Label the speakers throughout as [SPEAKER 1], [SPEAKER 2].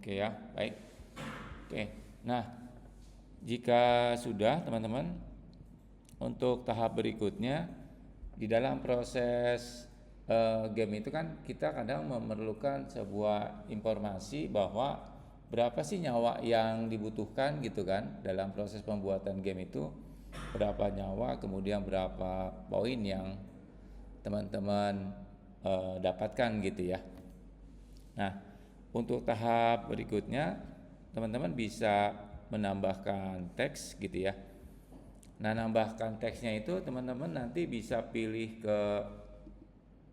[SPEAKER 1] Oke ya, baik. Oke. Nah, jika sudah teman-teman, untuk tahap berikutnya di dalam proses game itu kan kita kadang memerlukan sebuah informasi bahwa berapa sih nyawa yang dibutuhkan gitu kan dalam proses pembuatan game itu, berapa nyawa, kemudian berapa poin yang teman-teman dapatkan gitu ya. Nah, untuk tahap berikutnya teman-teman bisa menambahkan teks gitu ya. Nah, nambahkan teksnya itu teman-teman nanti bisa pilih ke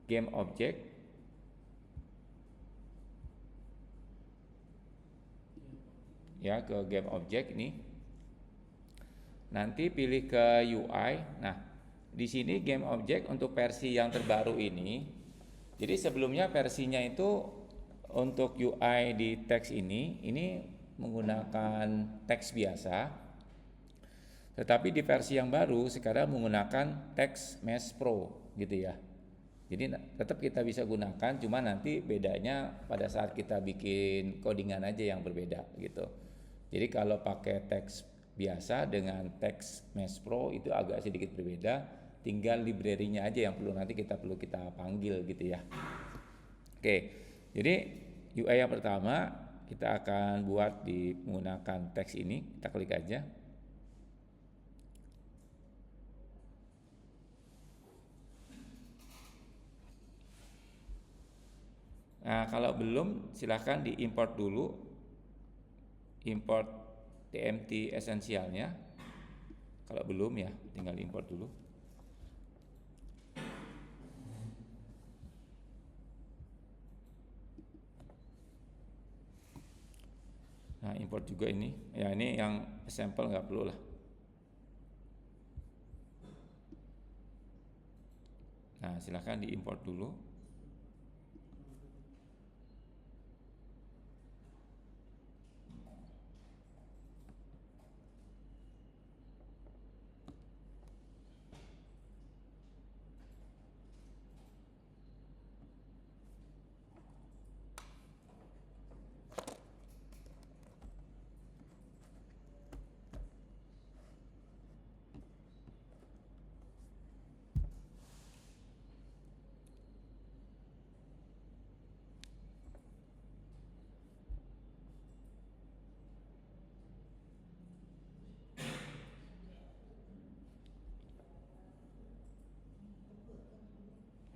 [SPEAKER 1] game object ya, ke game object ini. Nanti pilih ke UI. Nah, di sini game object untuk versi yang terbaru ini. Jadi sebelumnya versinya itu untuk UI di teks ini menggunakan teks biasa. Tetapi di versi yang baru sekarang menggunakan teks Mesh Pro gitu ya. Jadi tetap kita bisa gunakan, cuma nanti bedanya pada saat kita bikin codingan aja yang berbeda gitu. Jadi kalau pakai teks biasa dengan teks Mesh Pro itu agak sedikit berbeda, tinggal library-nya aja yang nanti kita panggil gitu ya. Oke, jadi UI yang pertama kita akan buat di menggunakan teks ini, kita klik aja. Nah, kalau belum silahkan diimport dulu, import TMT esensialnya. Kalau belum ya tinggal import dulu. Nah, import juga ini. Ya, ini yang sampel nggak perlu lah. Nah, silahkan diimport dulu.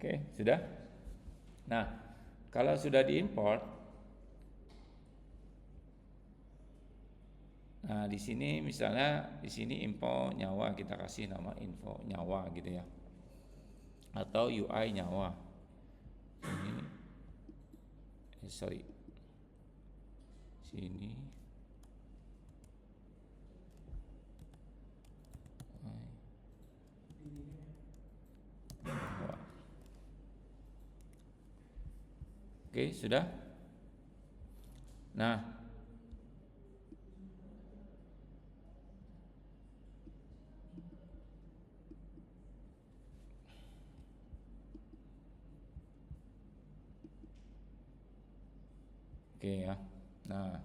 [SPEAKER 1] Oke, sudah? Nah, kalau sudah diimport, nah di sini misalnya di sini info nyawa, kita kasih nama info nyawa gitu ya. Atau UI nyawa. Ini sini nyawa. Oke, sudah? Nah, oke ya. Nah,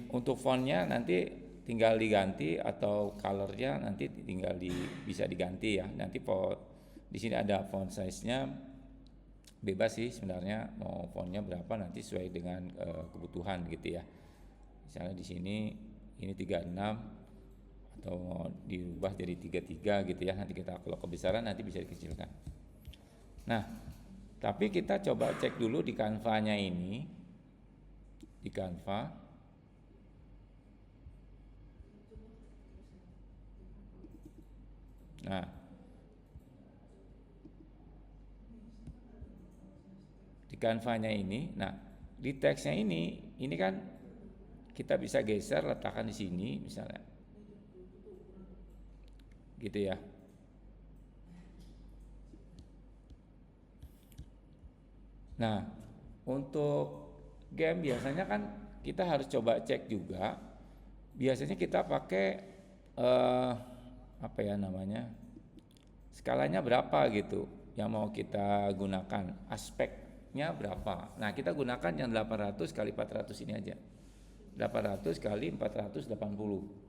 [SPEAKER 1] untuk fontnya nanti tinggal diganti atau colornya nanti bisa diganti ya. Nanti di sini ada font size-nya, bebas sih sebenarnya mau fontnya berapa nanti sesuai dengan kebutuhan gitu ya. Misalnya di sini ini 36 atau mau dirubah jadi 33 gitu ya. Nanti kita kalau kebesaran nanti bisa dikecilkan. Nah, tapi kita coba cek dulu di Canva-nya ini. Di Canva. Nah, di Canva-nya ini, nah di teksnya ini kan kita bisa geser, letakkan di sini misalnya, gitu ya. Nah, untuk game biasanya kan kita harus coba cek juga. Biasanya kita pakai apa ya namanya, skalanya berapa gitu yang mau kita gunakan, aspeknya nya berapa. Nah, kita gunakan yang 800 kali 400 ini aja. 800 kali 480.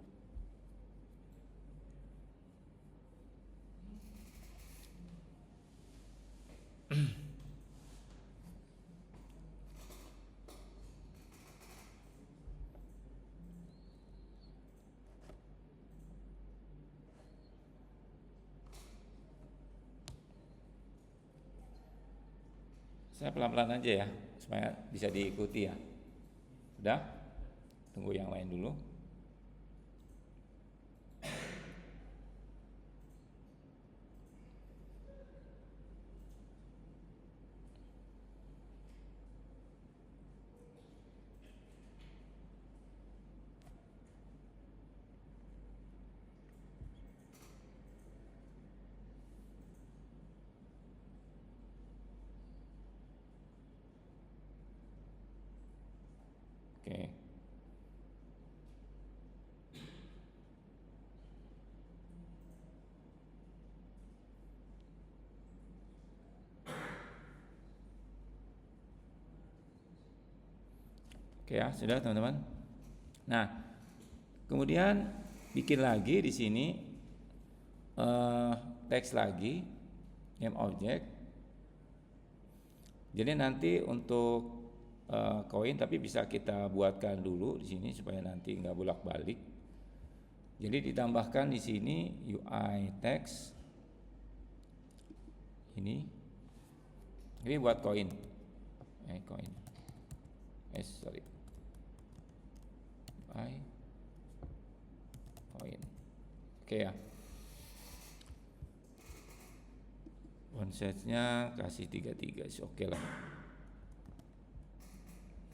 [SPEAKER 1] Saya pelan-pelan aja ya, supaya bisa diikuti ya. Udah? Tunggu yang lain dulu. Oke. Oke ya, sudah teman-teman. Nah, kemudian bikin lagi di sini teks lagi game object. Jadi nanti untuk koin tapi bisa kita buatkan dulu di sini supaya nanti nggak bolak-balik. Jadi ditambahkan di sini UI text ini buat koin. Koin. Sorry. UI koin. Oke ya. Font size-nya kasih 33, oke lah.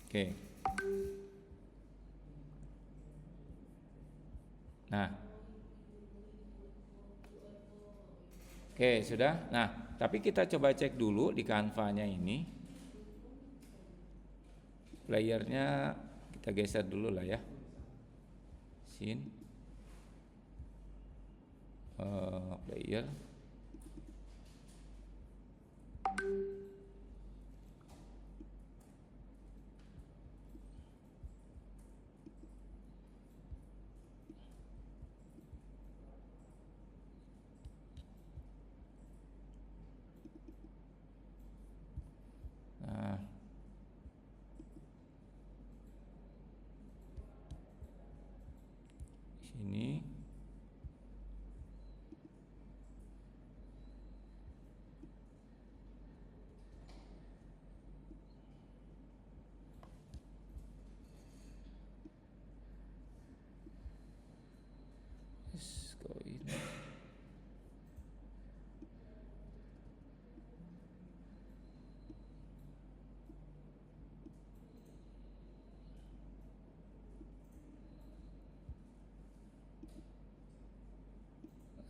[SPEAKER 1] Oke. Nah. Oke, sudah. Nah, tapi kita coba cek dulu di Canva-nya ini. Playernya kita geser dulu lah ya. Scene. Player. Nah, sini koin.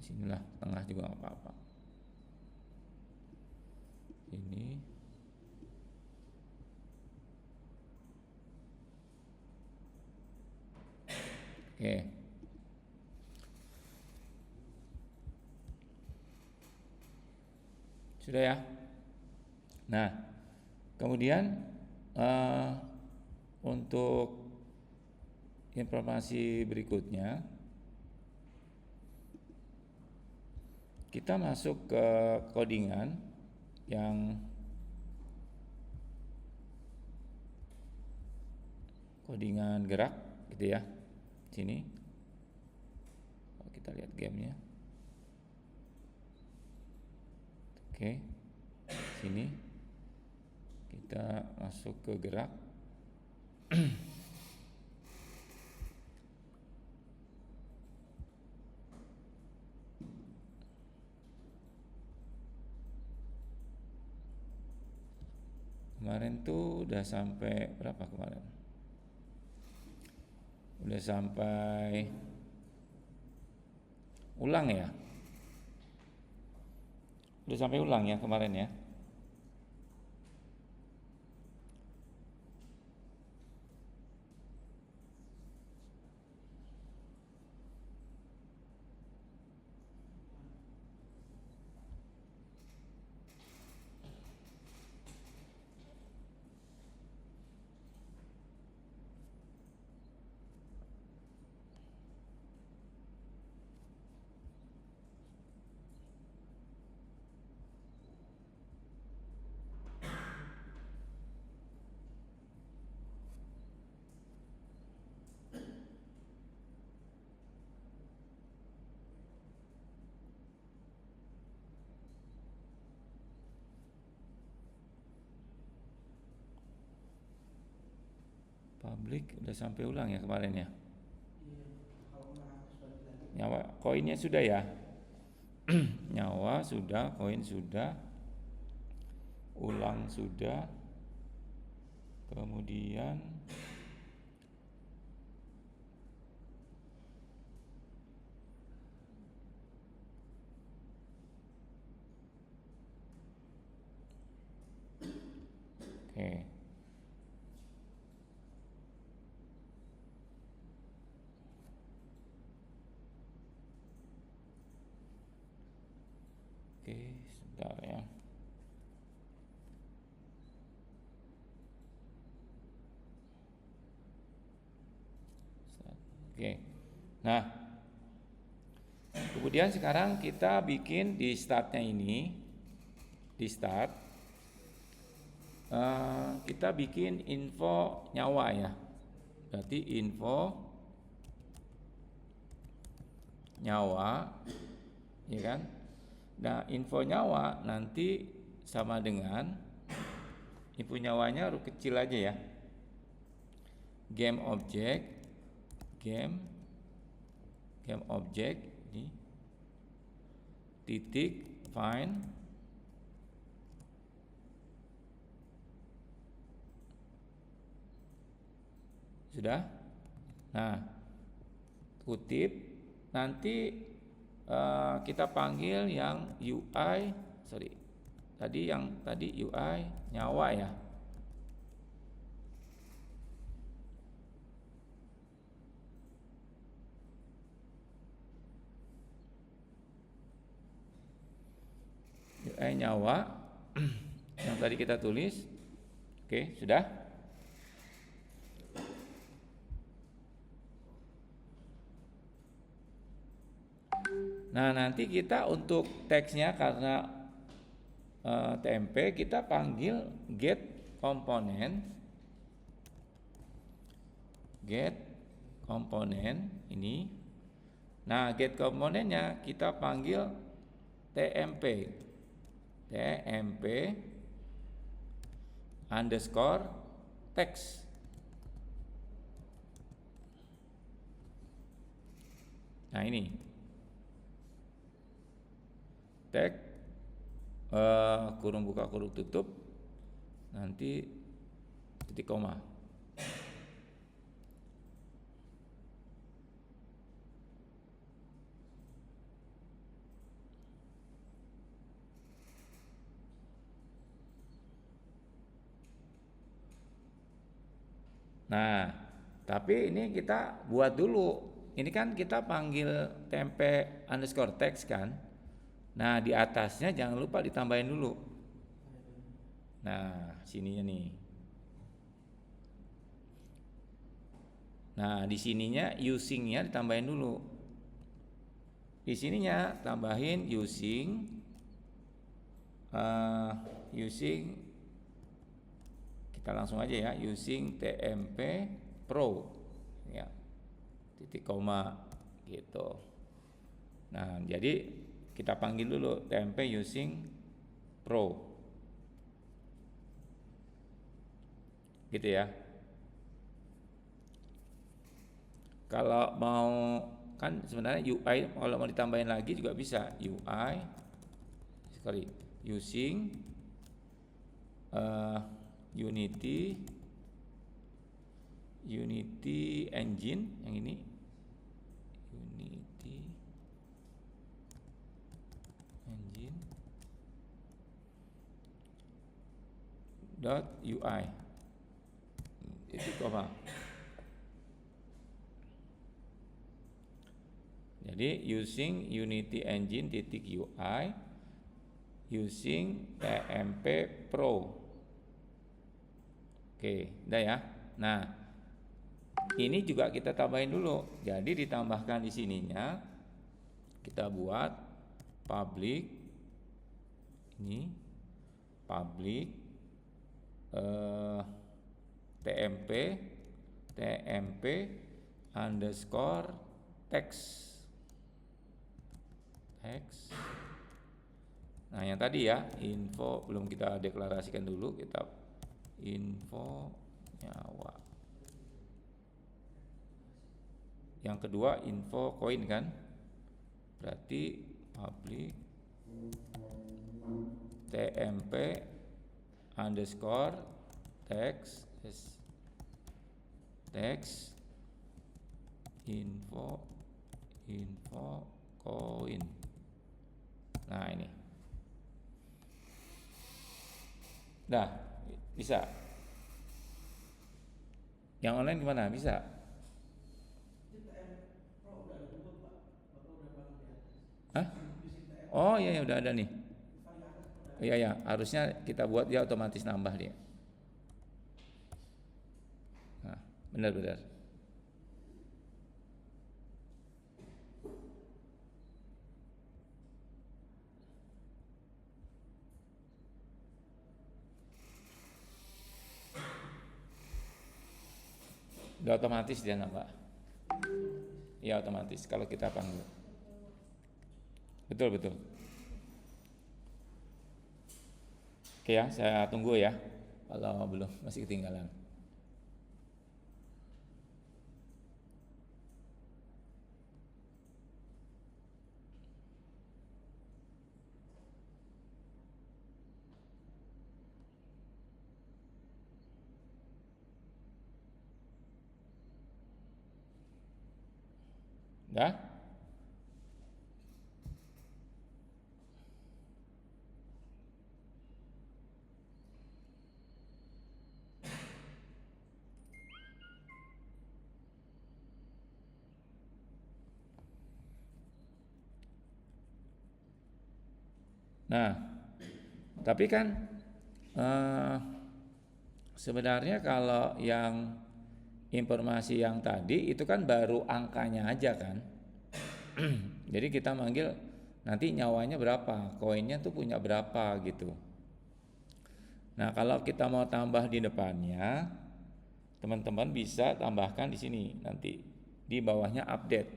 [SPEAKER 1] Sinilah tengah juga nggak apa-apa. Ini oke. Sudah ya. Nah, kemudian untuk informasi berikutnya kita masuk ke codingan yang codingan gerak gitu ya. Sini kita lihat gamenya. Oke, sini kita masuk ke gerak. Kemarin tuh udah sampai berapa kemarin? Udah sampai ulang ya? Udah sampai ulang ya kemarin ya? Public udah sampai ulang ya kemarin ya. Nyawa koinnya sudah ya. Nyawa sudah, koin sudah, ulang sudah, kemudian oke. Oke, sebentar ya. Oke. Nah, kemudian sekarang kita bikin di startnya ini, di start, kita bikin info nyawa ya. Berarti info nyawa, ya kan? Nah, info nyawa nanti sama dengan info nyawanya huruf kecil aja ya. Game object, game object ini titik find sudah. Nah, kutip nanti kita panggil yang UI, tadi UI nyawa ya. UI nyawa yang tadi kita tulis. Oke, sudah. Nah, nanti kita untuk teksnya karena TMP kita panggil get komponen ini. Nah, get komponennya kita panggil TMP underscore text. Nah, ini tag kurung buka kurung tutup, nanti titik koma. Nah, tapi ini kita buat dulu. Ini kan kita panggil tempe underscore text kan. Nah, di atasnya jangan lupa ditambahin dulu. Nah, sininya nih. Nah, di sininya usingnya ditambahin dulu. Di sininya tambahin using kita langsung aja ya, using TMP Pro ya, titik koma gitu. Nah, jadi kita panggil dulu TMP using Pro gitu ya. Kalau mau kan sebenarnya UI kalau mau ditambahin lagi juga bisa, UI using Unity engine yang ini, Unity engine .ui itu koma. Jadi using Unity engine titik UI using TMP Pro. Oke, udah ya. Nah, ini juga kita tambahin dulu. Jadi ditambahkan di sininya kita buat public ini public TMP underscore text. Nah, yang tadi ya info belum kita deklarasikan dulu, kita info nyawa. Yang kedua info koin kan, berarti public tmp underscore text info koin. Nah ini, nah bisa. Yang online gimana? Bisa? Hah? Oh iya, ya udah ada nih. Iya ya, harusnya kita buat dia otomatis nambah dia. Nah, benar-benar. Udah otomatis dia nambah. Iya otomatis kalau kita panggil. Betul betul. Oke ya, saya tunggu ya. Kalau belum masih ketinggalan. Dah? Nah, tapi kan sebenarnya kalau yang informasi yang tadi itu kan baru angkanya aja kan. Jadi kita manggil nanti nyawanya berapa, koinnya tuh punya berapa gitu. Nah, kalau kita mau tambah di depannya, teman-teman bisa tambahkan di sini nanti di bawahnya update.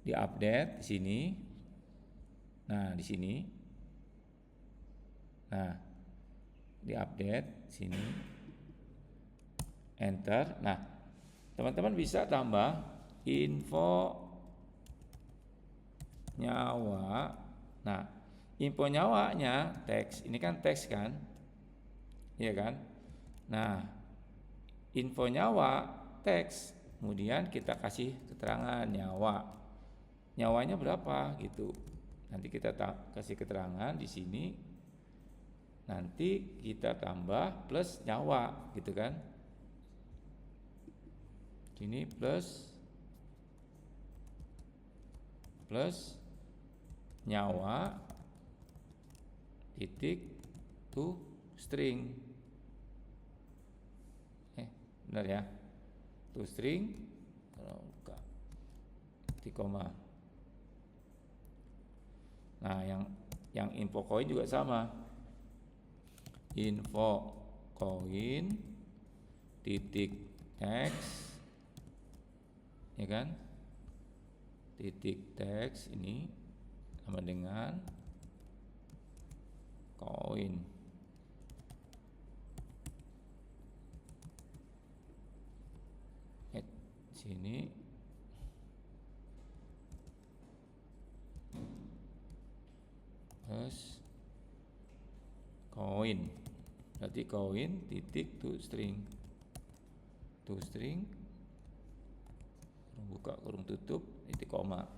[SPEAKER 1] Di update di sini. Nah, di sini. Nah, di update sini. Enter. Nah, teman-teman bisa tambah info nyawa. Nah, info nyawanya teks. Ini kan teks kan? Iya kan? Nah, info nyawa teks. Kemudian kita kasih keterangan nyawa. Nyawanya berapa gitu. Nanti kita kasih keterangan di sini. Nanti kita tambah plus nyawa gitu kan. Ini plus nyawa titik to string. Benar ya, to string titik koma. Nah, yang info koin juga sama, info koin titik teks, ya kan, titik teks ini sama dengan koin. Sini plus koin, berarti koin titik to string kurung buka kurung tutup titik koma.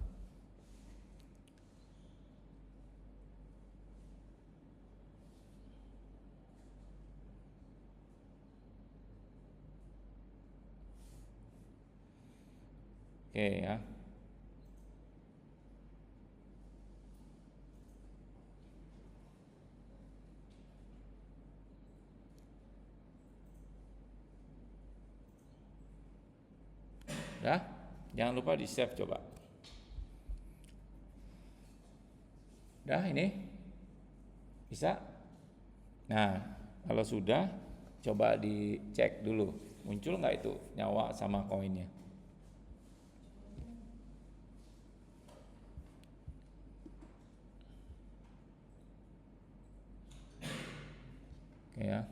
[SPEAKER 1] Oke ya. Dah, jangan lupa di save coba. Dah ini bisa. Nah, kalau sudah coba dicek dulu muncul nggak itu nyawa sama koinnya. Oke ya.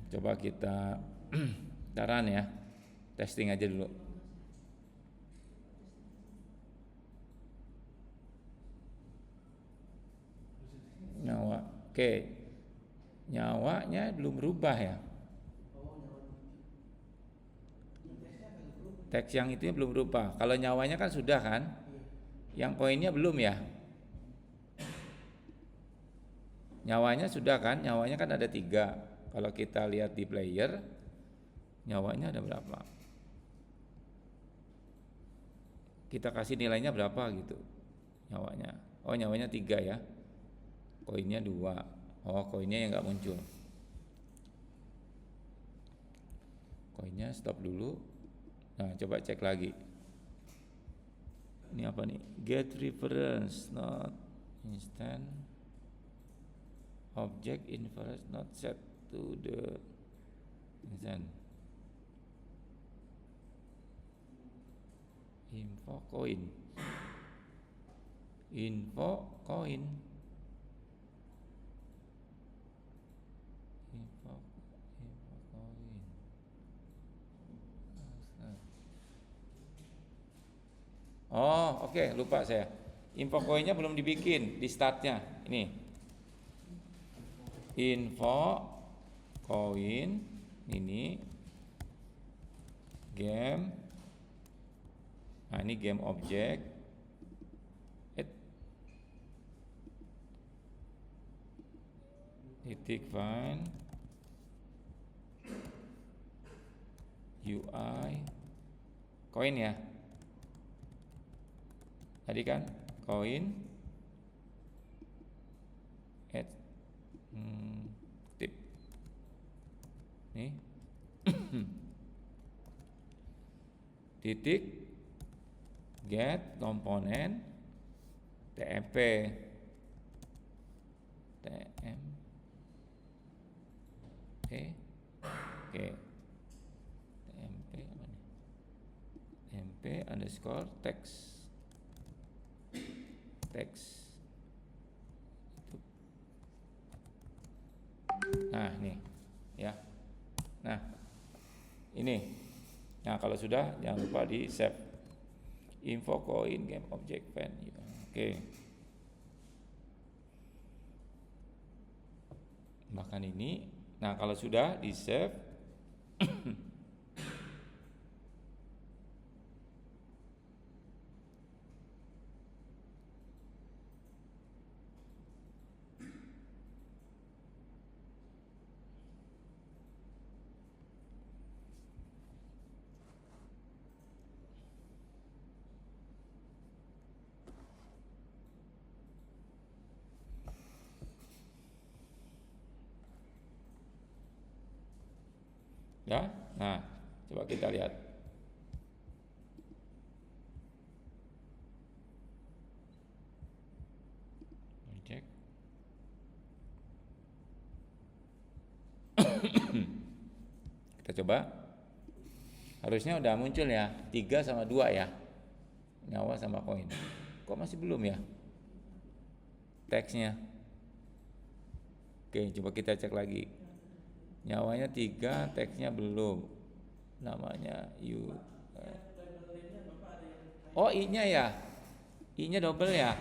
[SPEAKER 1] Coba kita taran ya, testing aja dulu. Nyawa, oke, nyawanya belum berubah ya. Teks yang itu belum berubah. Kalau nyawanya kan sudah kan, yang poinnya belum ya. Nyawanya sudah kan, nyawanya kan ada 3. Kalau kita lihat di player, nyawanya ada berapa? Kita kasih nilainya berapa gitu, nyawanya. Oh, nyawanya 3 ya. Koinnya 2. Oh, koinnya yang nggak muncul. Koinnya stop dulu. Nah, coba cek lagi. Ini apa nih? Get reference not instant. Object inference not set to the instant. Info coin. Info coin. Info coin. Oh, oke, lupa saya. Info coinnya belum dibikin di startnya. Ini info coin, ini game. Nah, ini game object. Titik find UI coin ya. Tadi kan koin add tip nih titik get komponen TMP oke, TMP apa nih? TMP underscore text. Nah, nih ya. Nah, ini. Nah, kalau sudah jangan lupa di save. Info coin game object fan. Oke. Bahkan ini. Nah, kalau sudah di save. Ya, nah coba kita lihat. Cek. Kita coba. Harusnya udah muncul ya, 3 sama 2 ya. Nyawa sama koin. Kok masih belum ya? Teksnya. Oke, coba kita cek lagi. Nyawanya 3, teksnya belum. Namanya oh, I-nya ya. I-nya double ya.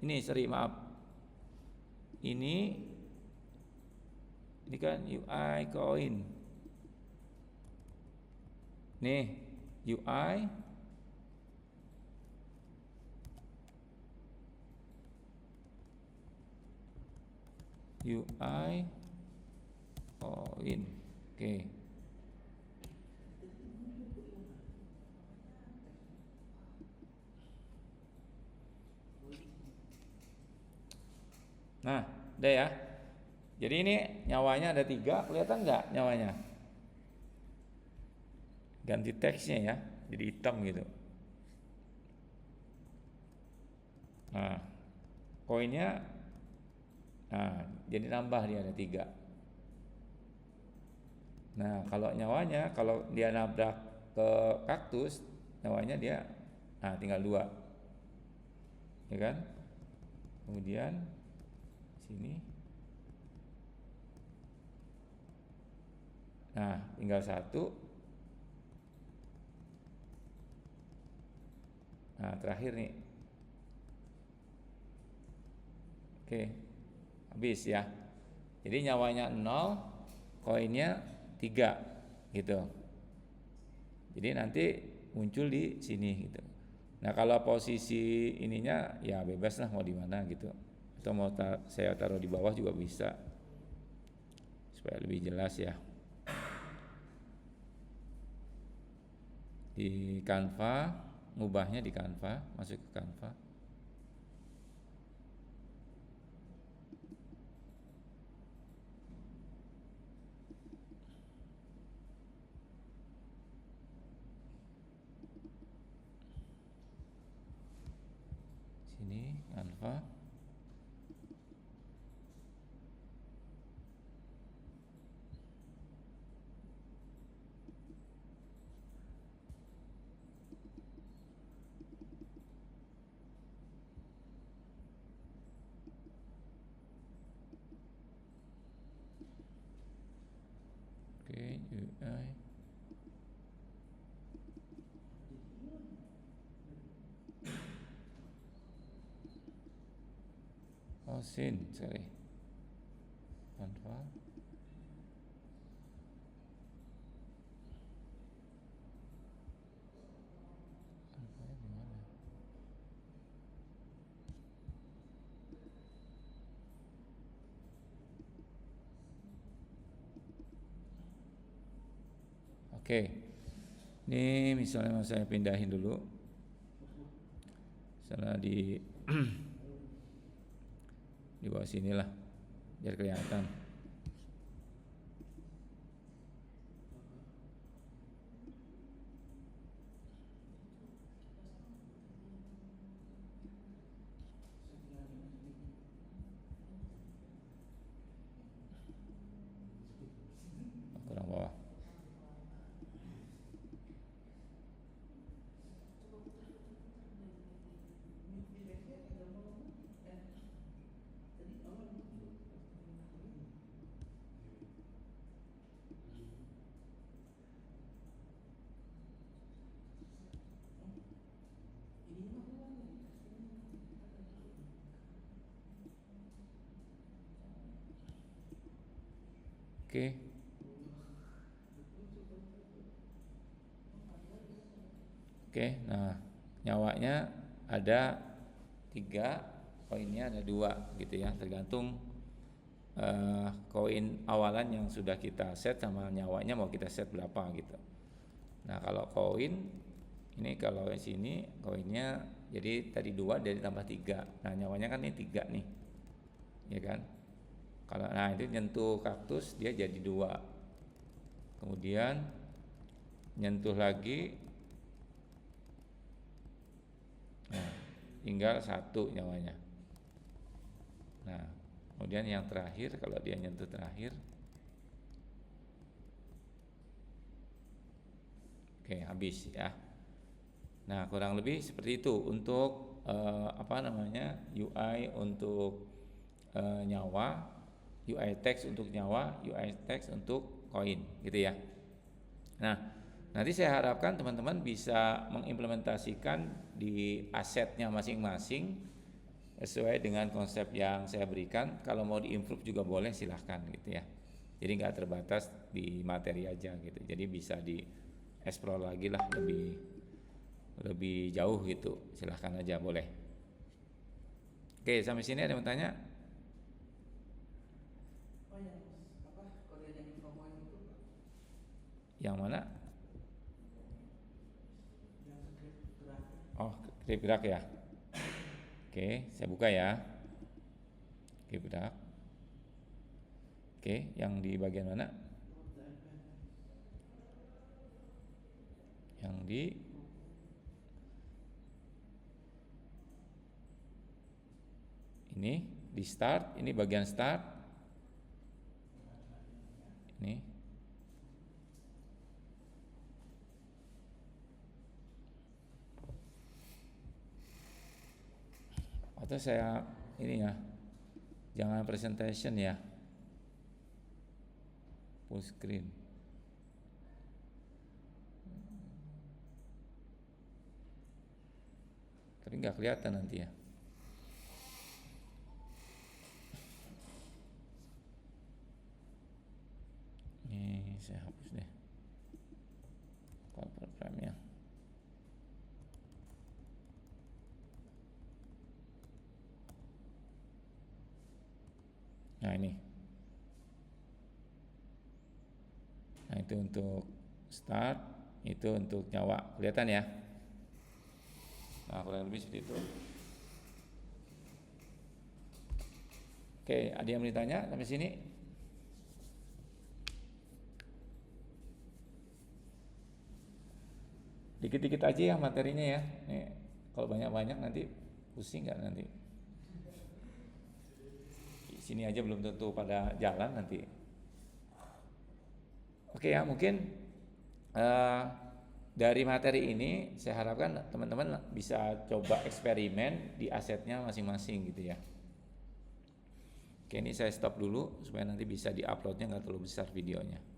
[SPEAKER 1] Ini sorry, maaf. Ini kan UI coin. Nih, UI coin. Oke. Nah, udah ya. Jadi ini nyawanya ada 3, kelihatan nggak nyawanya? Ganti teksnya ya, jadi hitam gitu. Nah, koinnya, nah jadi nambah dia ada 3. Nah, kalau nyawanya, kalau dia nabrak ke kaktus, nyawanya dia, nah tinggal 2, ya kan? Kemudian sini Nah, tinggal satu. Nah, terakhir nih. Oke, habis ya. Jadi nyawanya 0, koinnya 3 gitu. Jadi nanti muncul di sini gitu. Nah, kalau posisi ininya ya bebas lah mau di mana gitu. Atau mau saya taruh di bawah juga bisa. Supaya lebih jelas ya. Di Canva, ngubahnya di Canva, masuk ke Canva. Sini Canva. Oke, UI. Oh, sorry. Canva. Canva di mana? Oke. Ini misalnya saya pindahin dulu. Misalnya di bawah sinilah biar kelihatan. Kurang bawah. Oke. Oke, nah nyawanya ada 3, koinnya ada 2 gitu ya, tergantung koin awalan yang sudah kita set sama nyawanya mau kita set berapa gitu. Nah, kalau koin ini kalau di sini koinnya jadi tadi 2 dari tambah 3. Nah, nyawanya kan ini 3 nih. Ya kan? Kalau nah itu nyentuh kaktus dia jadi 2. Kemudian nyentuh lagi. Nah, tinggal 1 nyawanya. Nah, kemudian yang terakhir kalau dia nyentuh terakhir. Oke, habis ya. Nah, kurang lebih seperti itu untuk UI untuk nyawa, UI text untuk nyawa, UI text untuk koin gitu ya. Nah, nanti saya harapkan teman-teman bisa mengimplementasikan di asetnya masing-masing sesuai dengan konsep yang saya berikan. Kalau mau diimprove juga boleh, silahkan gitu ya. Jadi nggak terbatas di materi aja gitu. Jadi bisa di explore lagi lah lebih jauh gitu. Silahkan aja boleh. Oke, sampai sini ada yang mau tanya? Yang mana? Oh, grip gerak ya. Oke, saya buka ya. Grip gerak. Oke, yang di bagian mana? Yang di start, ini bagian start. Ini. Atau saya ini ya. Jangan presentation ya. Full screen. nggak kelihatan nanti ya. Ini saya hapus deh cover frame-nya. Nah ini. Nah itu untuk start, itu untuk nyawa, kelihatan ya. Nah kurang lebih seperti itu. Oke, ada yang mau ditanya sampai sini? Dikit-dikit aja ya materinya ya. Nih, kalau banyak-banyak nanti pusing nggak nanti. Di sini aja belum tentu pada jalan nanti. Oke ya, mungkin dari materi ini saya harapkan teman-teman bisa coba eksperimen di asetnya masing-masing gitu ya. Oke, ini saya stop dulu supaya nanti bisa di-uploadnya nggak terlalu besar videonya.